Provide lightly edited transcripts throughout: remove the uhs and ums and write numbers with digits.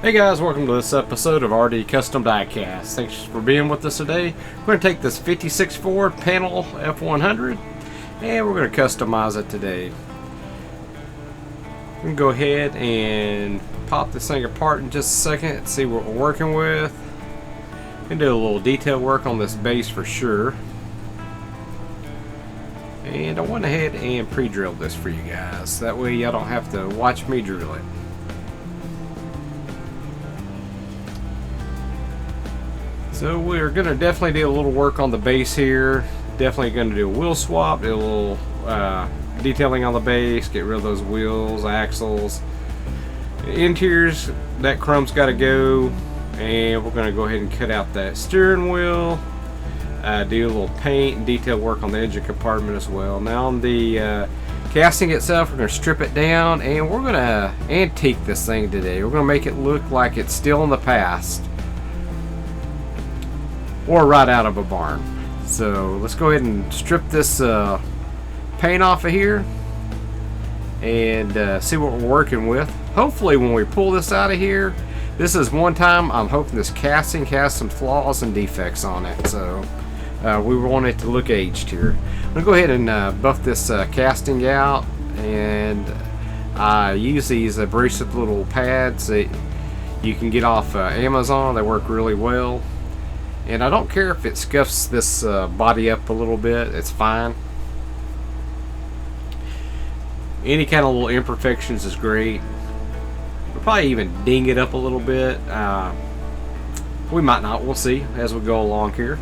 Hey guys, welcome to this episode of RD Custom Diecast. Thanks for being with us today. We're going to take this 56 Ford panel F100 and we're going to customize it today. We can go ahead and pop this thing apart in just a second and see what we're working with. And do a little detail work on this base for sure. And I went ahead and pre-drilled this for you guys. That way y'all don't have to watch me drill it. So we're going to definitely do a little work on the base here. Definitely going to do a wheel swap, do a little detailing on the base, get rid of those wheels, axles. Interiors, that chrome's got to go. And we're going to go ahead and cut out that steering wheel. Do a little paint and detail work on the engine compartment as well. Now on the casting itself, we're going to strip it down and we're going to antique this thing today. We're going to make it look like it's still in the past. Or right out of a barn. So let's go ahead and strip this paint off of here and see what we're working with. Hopefully when we pull this out of here, this is one time I'm hoping this casting has some flaws and defects on it. So we want it to look aged here. I'm going to go ahead and buff this casting out, and I use these abrasive little pads that you can get off Amazon. They work really well. And I don't care if it scuffs this body up a little bit, it's fine. Any kind of little imperfections is great. We'll probably even ding it up a little bit. We might not, we'll see as we go along here.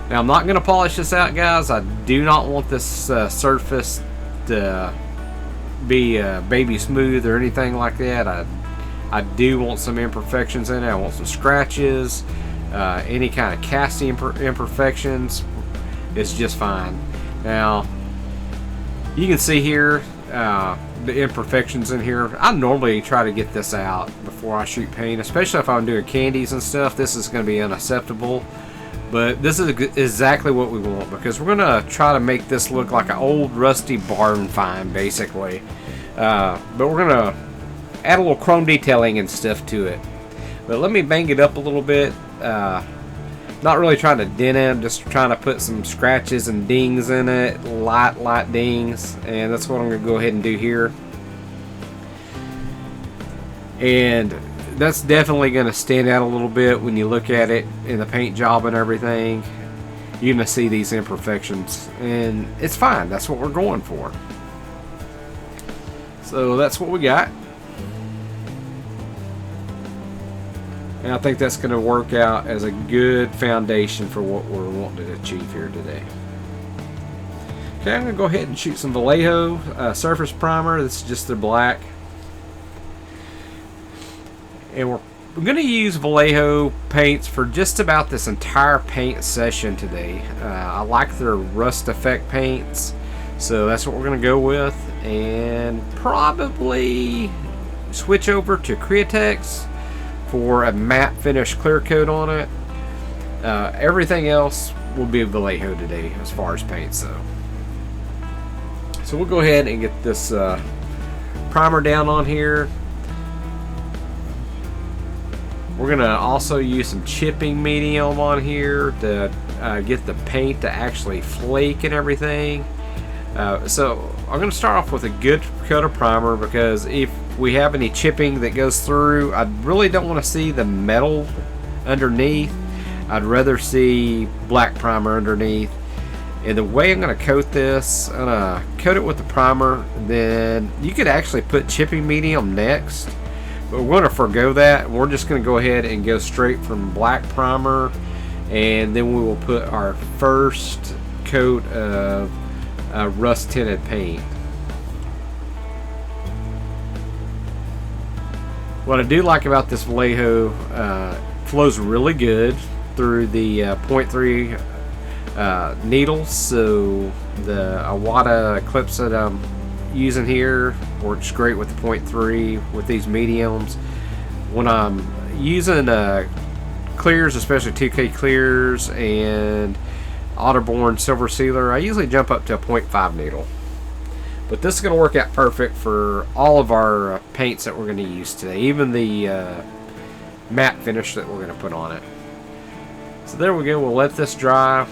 Now I'm not going to polish this out, guys. I do not want this surface to be baby smooth or anything like that. I do want some imperfections in it. I want some scratches. Any kind of casting imperfections is just fine. Now, you can see here the imperfections in here. I normally try to get this out before I shoot paint, especially if I'm doing candies and stuff. This is going to be unacceptable. But this is exactly what we want, because we're going to try to make this look like an old rusty barn find, basically. But we're going to add a little chrome detailing and stuff to it. But let me bang it up a little bit. Not really trying to dent it, just trying to put some scratches and dings in it. Light dings. And that's what I'm going to go ahead and do here. And that's definitely going to stand out a little bit when you look at it in the paint job and everything. You're going to see these imperfections. And it's fine. That's what we're going for. So that's what we got. And I think that's going to work out as a good foundation for what we're wanting to achieve here today. Okay, I'm going to go ahead and shoot some Vallejo surface primer. This is just the black. And we're going to use Vallejo paints for just about this entire paint session today. I like their rust effect paints, so that's what we're going to go with. And probably switch over to Createx for a matte finish clear coat on it. Everything else will be Vallejo today as far as paints though. So we'll go ahead and get this primer down on here. We're going to also use some chipping medium on here to get the paint to actually flake and everything. So I'm going to start off with a good coat of primer, because if we have any chipping that goes through, I really don't want to see the metal underneath. I'd rather see black primer underneath. And the way I'm going to coat this, I'm going to coat it with the primer. Then you could actually put chipping medium next, but we're going to forego that. We're just going to go ahead and go straight from black primer, and then we will put our first coat of rust tinted paint. What I do like about this Vallejo, flows really good through the 0.3 needles. So the Awada clips that I'm using here works great with the 0.3 with these mediums. When I'm using clears, especially 2K clears and Otterborn silver sealer, I usually jump up to a 0.5 needle. But this is going to work out perfect for all of our paints that we're going to use today, even the matte finish that we're going to put on it. So there we go. We'll let this dry,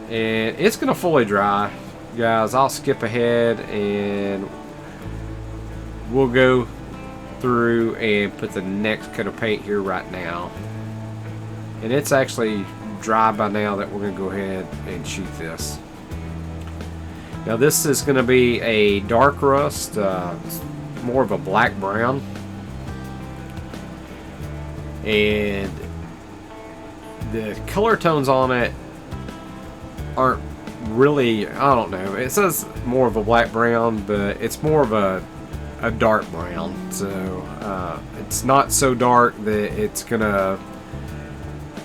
and it's going to fully dry, guys. I'll skip ahead and we'll go through and put the next coat of paint here right now. And it's actually dry by now that we're going to go ahead and shoot this. Now this is going to be a dark rust, it's more of a black brown, and the color tones on it aren't really, I don't know, it says more of a black brown, but it's more of a dark brown, so it's not so dark that it's gonna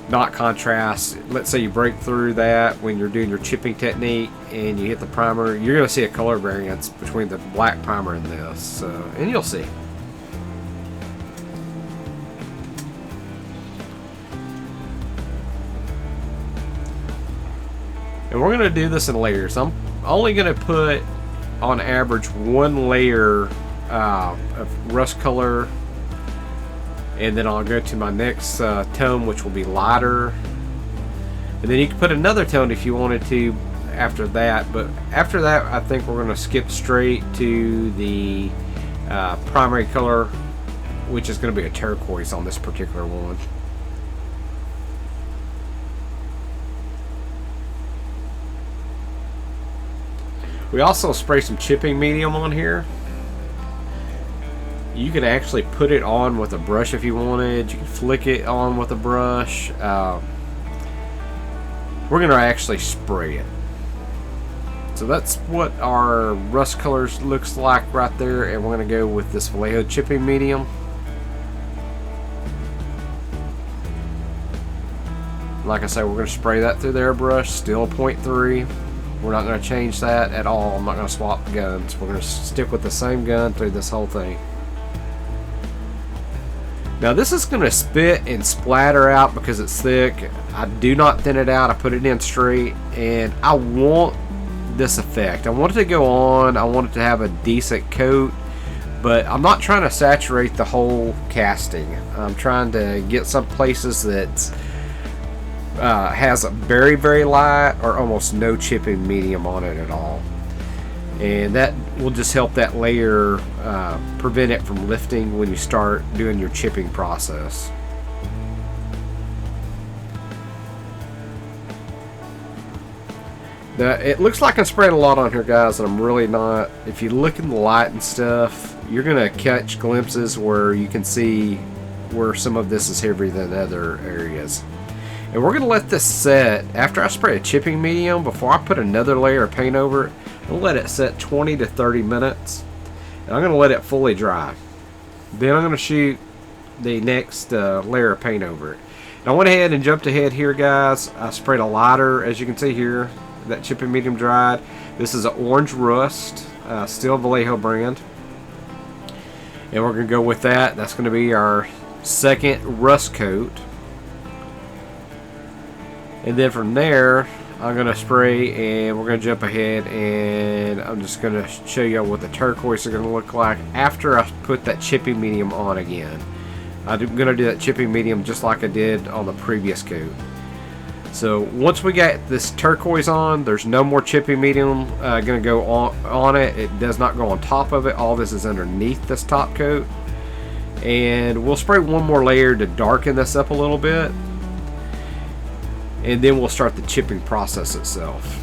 not contrast. Let's say you break through that when you're doing your chipping technique and you hit the primer, you're gonna see a color variance between the black primer and this, so, and you'll see. And we're going to do this in layers. I'm only going to put, on average, one layer of rust color. And then I'll go to my next tone, which will be lighter. And then you can put another tone if you wanted to after that. But after that, I think we're going to skip straight to the primary color, which is going to be a turquoise on this particular one. We also spray some chipping medium on here. You can actually put it on with a brush if you wanted. You can flick it on with a brush. We're going to actually spray it. So that's what our rust colors looks like right there, and we're going to go with this Vallejo chipping medium. Like I said, we're going to spray that through the airbrush, still 0.3. We're not going to change that at all. I'm not going to swap guns. We're going to stick with the same gun through this whole thing. Now this is going to spit and splatter out because it's thick. I do not thin it out. I put it in straight, and I want this effect. I want it to go on. I want it to have a decent coat, but I'm not trying to saturate the whole casting. I'm trying to get some places that has a very, very light or almost no chipping medium on it at all, and that will just help that layer prevent it from lifting when you start doing your chipping process. Now it looks like I'm spraying a lot on here, guys, and I'm really not. If you look in the light and stuff, you're gonna catch glimpses where you can see where some of this is heavier than other areas. And we're going to let this set. After I spray a chipping medium, before I put another layer of paint over it, I'm going to let it set 20 to 30 minutes. And I'm going to let it fully dry. Then I'm going to shoot the next layer of paint over it. And I went ahead and jumped ahead here, guys. I sprayed a lighter, as you can see here. That chipping medium dried. This is an orange rust, still Vallejo brand. And we're going to go with that. That's going to be our second rust coat. And then from there, I'm going to spray, and we're going to jump ahead, and I'm just going to show you what the turquoise are going to look like after I put that chipping medium on again. I'm going to do that chipping medium just like I did on the previous coat. So once we got this turquoise on, there's no more chipping medium going to go on it. It does not go on top of it. All this is underneath this top coat. And we'll spray one more layer to darken this up a little bit. And then we'll start the chipping process itself.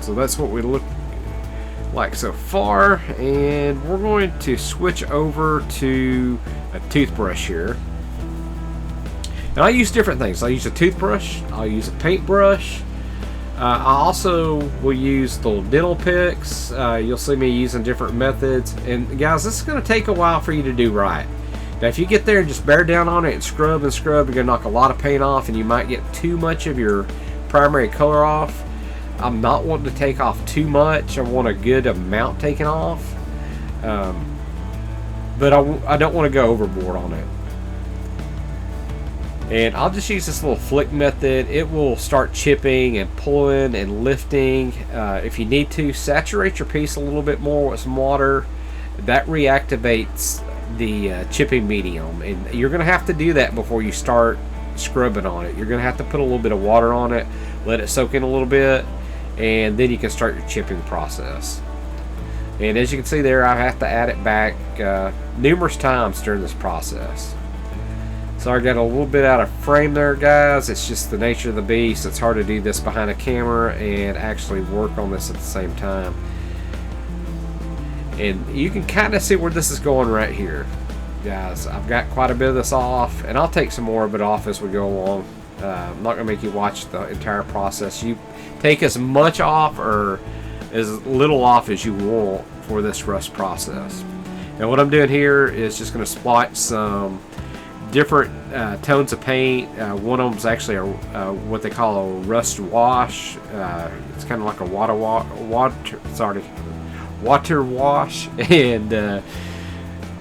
So that's what we look like so far, and we're going to switch over to a toothbrush here. And I use different things. I use a toothbrush, I'll use a paintbrush, I also will use the dental picks. You'll see me using different methods, and guys, this is going to take a while for you to do right. Now if you get there and just bear down on it and scrub, you're going to knock a lot of paint off, and you might get too much of your primary color off. I'm not wanting to take off too much. I want a good amount taken off. But I don't want to go overboard on it. And I'll just use this little flick method. It will start chipping and pulling and lifting. If you need to, saturate your piece a little bit more with some water. That reactivates the chipping medium. And you're going to have to do that before you start scrubbing on it. You're going to have to put a little bit of water on it, let it soak in a little bit, and then you can start your chipping process. And as you can see there, I have to add it back numerous times during this process. So I got a little bit out of frame there, guys. It's just the nature of the beast. It's hard to do this behind a camera and actually work on this at the same time. And you can kind of see where this is going right here, guys. I've got quite a bit of this off, and I'll take some more of it off as we go along. I'm not going to make you watch the entire process. You take as much off or as little off as you want for this rust process. And what I'm doing here is just going to splotch some different tones of paint. One of them is actually what they call a rust wash. It's kind of like a water wash, and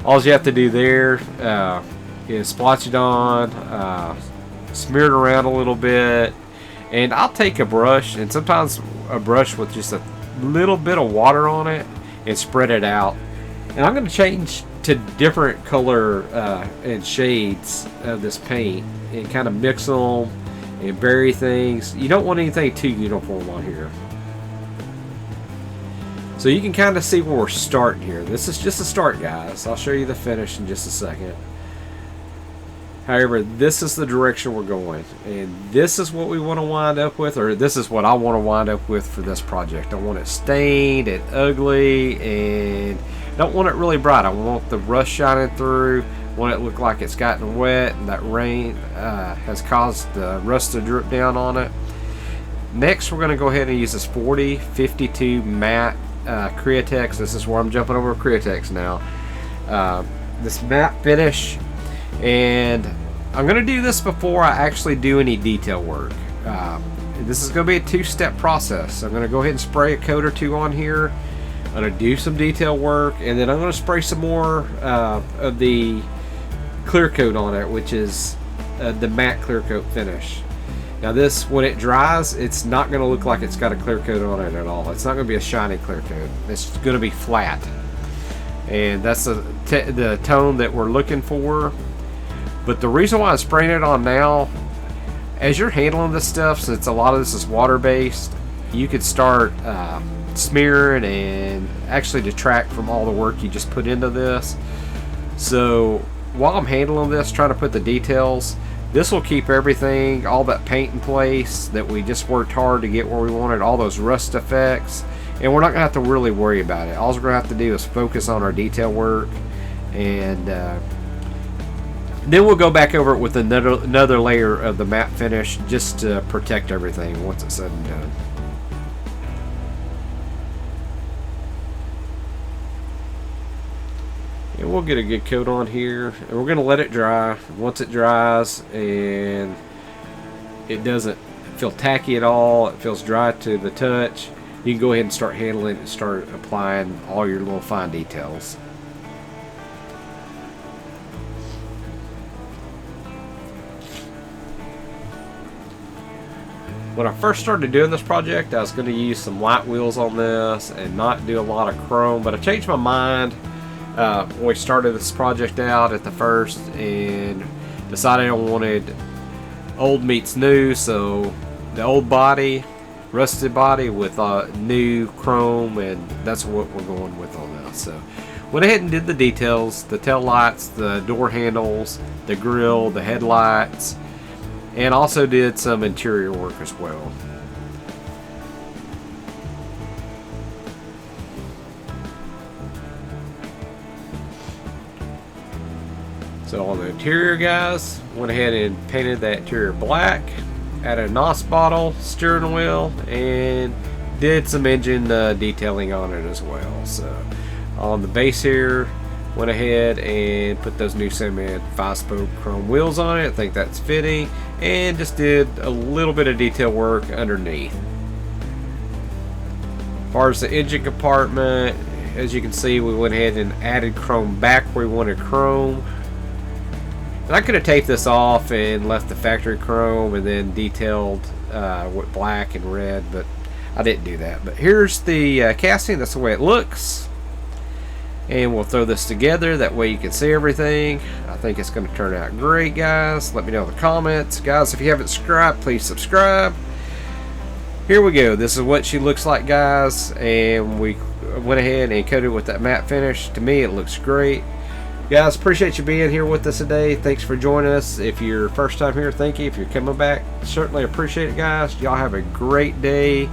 all you have to do there is splotch it on, smear it around a little bit, and I'll take a brush, and sometimes a brush with just a little bit of water on it, and spread it out. And I'm going to change to different color and shades of this paint and kind of mix them and vary things. You don't want anything too uniform on here. So you can kind of see where we're starting here. This is just a start, guys. I'll show you the finish in just a second. However, this is the direction we're going, and this is what we want to wind up with, or this is what I want to wind up with for this project. I want it stained and ugly, and don't want it really bright. I want the rust shining through. I want it to look like it's gotten wet and that rain has caused the rust to drip down on it. Next, we're going to go ahead and use this 4052 matte Createx. This is where I'm jumping over Createx now. This matte finish, and I'm going to do this before I actually do any detail work. This is going to be a two-step process. I'm going to go ahead and spray a coat or two on here. I'm going to do some detail work, and then I'm going to spray some more of the clear coat on it, which is the matte clear coat finish. Now this, when it dries, it's not going to look like it's got a clear coat on it at all. It's not going to be a shiny clear coat. It's going to be flat. And that's the tone that we're looking for. But the reason why I'm spraying it on now, as you're handling this stuff, since a lot of this is water-based, you could start smearing and actually detract from all the work you just put into this. So while I'm handling this, trying to put the details, this will keep everything, all that paint in place that we just worked hard to get where we wanted, all those rust effects, and we're not going to have to really worry about it. All we're going to have to do is focus on our detail work, and then we'll go back over it with another layer of the matte finish just to protect everything once it's said and done. And we'll get a good coat on here, and we're going to let it dry. Once it dries and it doesn't feel tacky at all, it feels dry to the touch, you can go ahead and start handling it and start applying all your little fine details. When I first started doing this project, I was going to use some white wheels on this and not do a lot of chrome, but I changed my mind when we started this project out at the first and decided I wanted old meets new, so the old body, rusted body with new chrome, and that's what we're going with on this. So went ahead and did the details, the tail lights, the door handles, the grill, the headlights, and also did some interior work as well. So on the interior, guys, went ahead and painted that interior black, added a NOS bottle, steering wheel, and did some engine detailing on it as well. So on the base here, went ahead and put those new cement 5-spoke chrome wheels on it. I think that's fitting, and just did a little bit of detail work underneath. As far as the engine compartment, as you can see, we went ahead and added chrome back where we wanted chrome. And I could have taped this off and left the factory chrome and then detailed with black and red, but I didn't do that. But here's the casting. That's the way it looks. And we'll throw this together. That way you can see everything. I think it's going to turn out great, guys. Let me know in the comments. Guys, if you haven't subscribed, please subscribe. Here we go. This is what she looks like, guys. And we went ahead and coated with that matte finish. To me, it looks great. Guys, appreciate you being here with us today. Thanks for joining us. If you're first time here, thank you. If you're coming back, certainly appreciate it, guys. Y'all have a great day.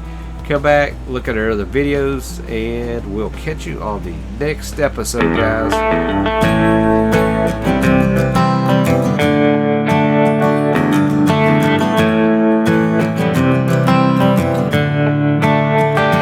Come back, look at our other videos, and we'll catch you on the next episode, guys.